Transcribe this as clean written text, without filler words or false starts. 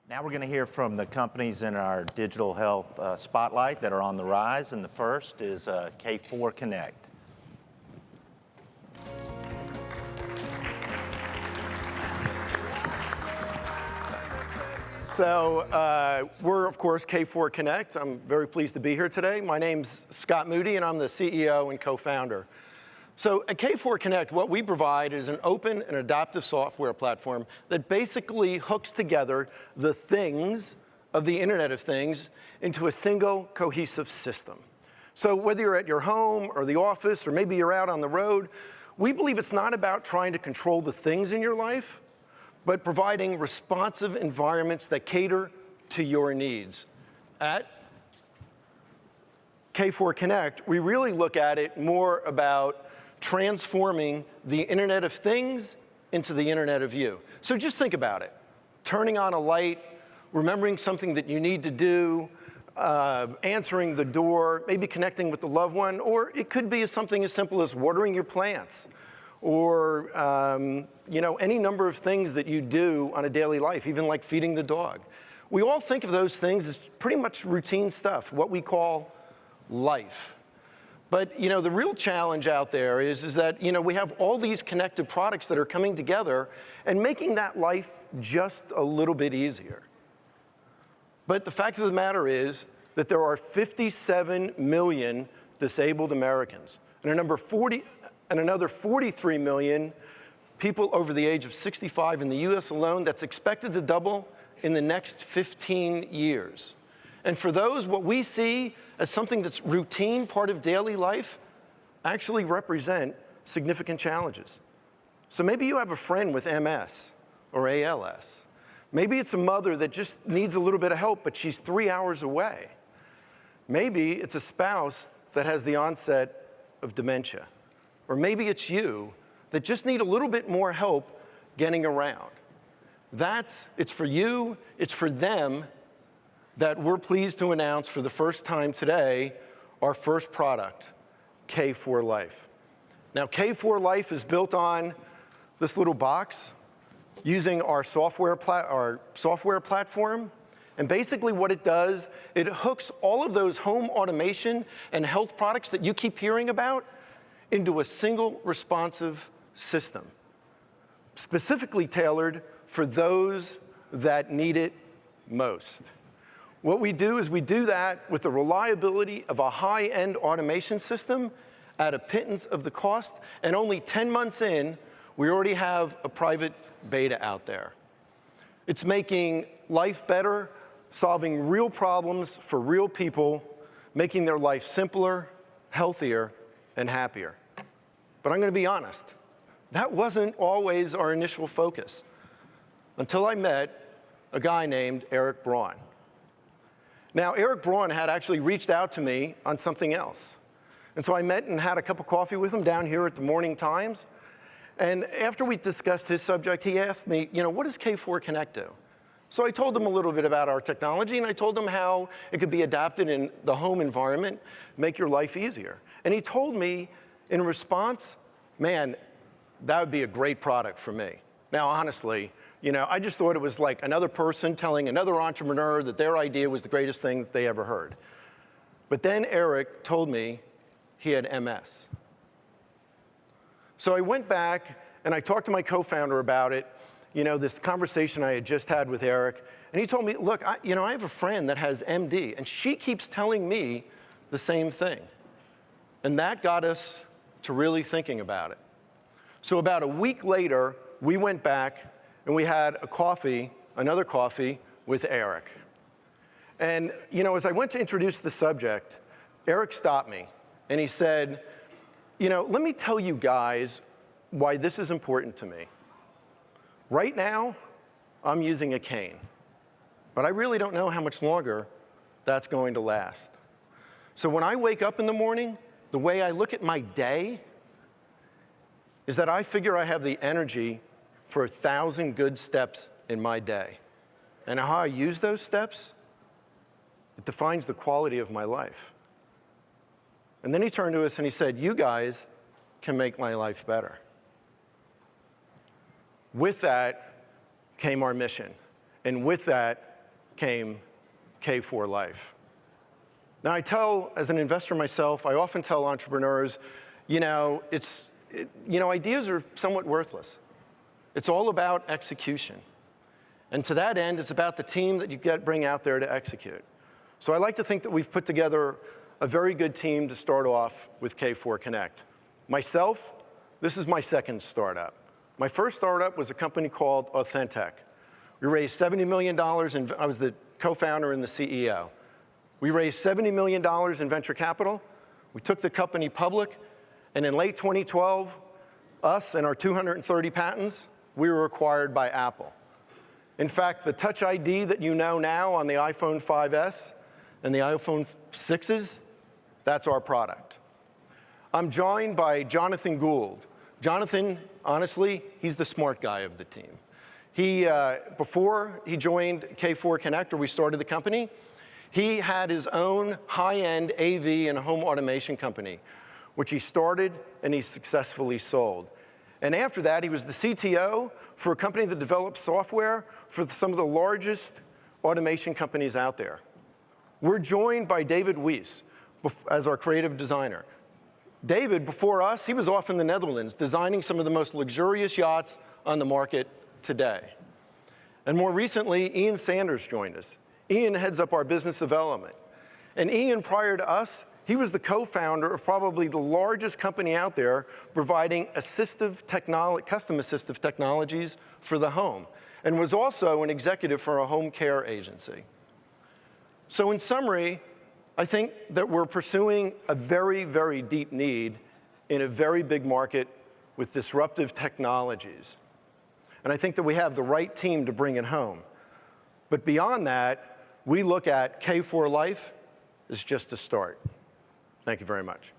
Now we're going to hear from the companies in our digital health spotlight that are on the rise, and the first is K4Connect. So we're, of course, K4Connect. I'm very pleased to be here today. My name's Scott Moody, and I'm the CEO and co-founder. So at K4Connect, what we provide is an open and adaptive software platform that basically hooks together the things of the Internet of Things into a single cohesive system. So whether you're at your home or the office, or maybe you're out on the road, we believe it's not about trying to control the things in your life, but providing responsive environments that cater to your needs. At K4Connect, we really look at it more about transforming the Internet of Things into the Internet of You. So just think about it. Turning on a light, remembering something that you need to do, answering the door, maybe connecting with a loved one, or it could be something as simple as watering your plants, or any number of things that you do on a daily life, even like feeding the dog. We all think of those things as pretty much routine stuff, what we call life. But the real challenge out there is that we have all these connected products that are coming together and making that life just a little bit easier. But the fact of the matter is that there are 57 million disabled Americans, and another 43 million people over the age of 65 in the US alone. That's expected to double in the next 15 years. And for those, what we see as something that's routine, part of daily life, actually represent significant challenges. So maybe you have a friend with MS or ALS. Maybe it's a mother that just needs a little bit of help, but she's 3 hours away. Maybe it's a spouse that has the onset of dementia. Or maybe it's you that just need a little bit more help getting around. It's for you, it's for them, that we're pleased to announce for the first time today our first product, K4 Life. Now, K4 Life is built on this little box using our software platform. And basically what it does, it hooks all of those home automation and health products that you keep hearing about into a single responsive system, specifically tailored for those that need it most. What we do is we do that with the reliability of a high-end automation system at a pittance of the cost, and only 10 months in, we already have a private beta out there. It's making life better, solving real problems for real people, making their life simpler, healthier, and happier. But I'm going to be honest, that wasn't always our initial focus, until I met a guy named Eric Braun. Now, Eric Braun had actually reached out to me on something else. And so I met and had a cup of coffee with him down here at the Morning Times. And after we discussed his subject, he asked me, what does K4Connect do? So I told him a little bit about our technology, and I told him how it could be adapted in the home environment, make your life easier. And he told me in response, man, that would be a great product for me. Now, honestly, I just thought it was like another person telling another entrepreneur that their idea was the greatest things they ever heard. But then Eric told me he had MS. So I went back and I talked to my co-founder about it, this conversation I had just had with Eric. And he told me, look, I have a friend that has MD, and she keeps telling me the same thing. And that got us to really thinking about it. So about a week later, we went back and we had another coffee with Eric. And as I went to introduce the subject, Eric stopped me and he said, let me tell you guys why this is important to me. Right now, I'm using a cane, but I really don't know how much longer that's going to last. So when I wake up in the morning, the way I look at my day is that I figure I have the energy for 1,000 good steps in my day. And how I use those steps, it defines the quality of my life. And then he turned to us and he said, you guys can make my life better. With that came our mission. And with that came K4 Life. Now as an investor myself, I often tell entrepreneurs, ideas are somewhat worthless. It's all about execution. And to that end, it's about the team that you bring out there to execute. So I like to think that we've put together a very good team to start off with K4Connect. Myself, this is my second startup. My first startup was a company called Authentic. We raised $70 million, and I was the co-founder and the CEO. We raised $70 million in venture capital. We took the company public, and in late 2012, us and our 230 patents, we were acquired by Apple. In fact, the Touch ID that you know now on the iPhone 5S and the iPhone 6s, that's our product. I'm joined by Jonathan Gould. Jonathan, honestly, he's the smart guy of the team. Before he joined K4Connect, or we started the company, he had his own high-end AV and home automation company, which he started and he successfully sold. And after that, he was the CTO for a company that developed software for some of the largest automation companies out there. We're joined by David Weiss as our creative designer. David, before us, he was off in the Netherlands designing some of the most luxurious yachts on the market today. And more recently, Ian Sanders joined us. Ian heads up our business development. And Ian, prior to us, he was the co-founder of probably the largest company out there providing custom assistive technologies for the home, and was also an executive for a home care agency. So in summary, I think that we're pursuing a very, very deep need in a very big market with disruptive technologies. And I think that we have the right team to bring it home. But beyond that, we look at K4 Life as just a start. Thank you very much.